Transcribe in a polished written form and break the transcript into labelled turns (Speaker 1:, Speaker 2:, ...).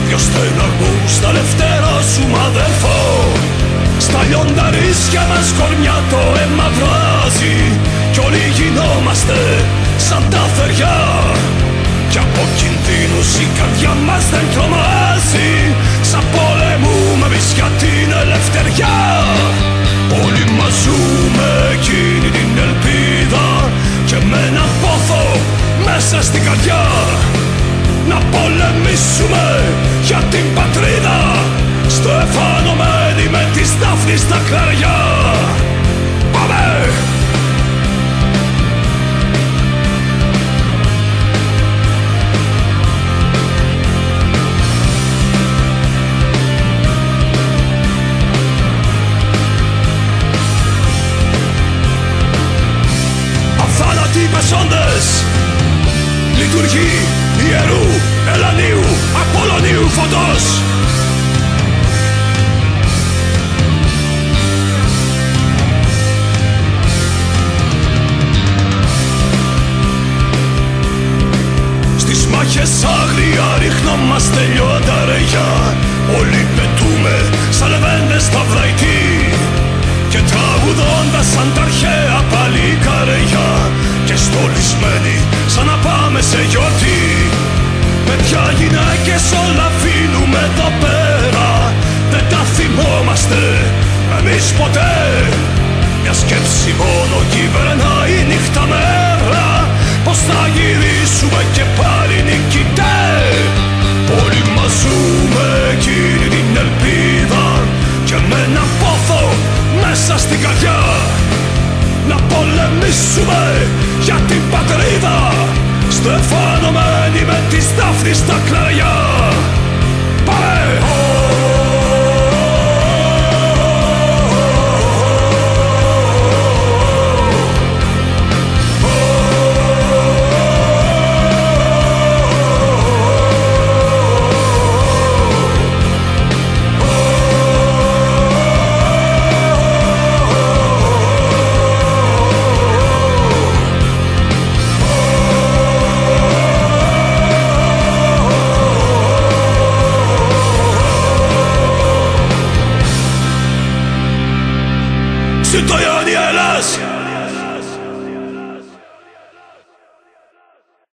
Speaker 1: δυο στεναγμούς θα ελευθερώσουμε αδελφό. Στα λιονταρίσια μας κορμιά το αίμα βράζει κι όλοι γινόμαστε σαν τα θεριά. Κι από κινδύνους η καρδιά μας δεν τρομάζει, σαν πολεμούμε εμείς για την ελευθεριά. Όλοι μας ζούμε εκείνη την ελπίδα και με ένα πόθο μέσα στην καρδιά να πολεμήσουμε για την πατρίδα, στεφανωμένοι με τη στάφνη στα κλαριά. Πάμε! Αθάνατοι πεσόντες, λειτουργεί Ιερού, Ελανίου, Απολλωνίου φωτός. Στις μάχες άγρια ρίχνομαστε λιονταριά, όλοι πετούμε σαν λεβέντες στα βραϊτή και τραγουδώντας σαν τα αρχαία παλικαριά και στολισμένοι σαν να πάμε σε γιορτή. Παιδιά, γυναίκες, όλα αφήνουμε εδώ πέρα, δεν τα θυμόμαστε εμείς ποτέ. Μια σκέψη μόνο κυβερνάει νύχτα μέρα, πως θα γυρίσουμε και πάλι νικητές. Όλοι μας ζούμε εκείνη την ελπίδα και με ένα πόθο μέσα στην καρδιά να πολεμήσουμε για την πατρίδα, στεφανωμένοι με τη στάφνη στα κλαριά. Πάμε! Святая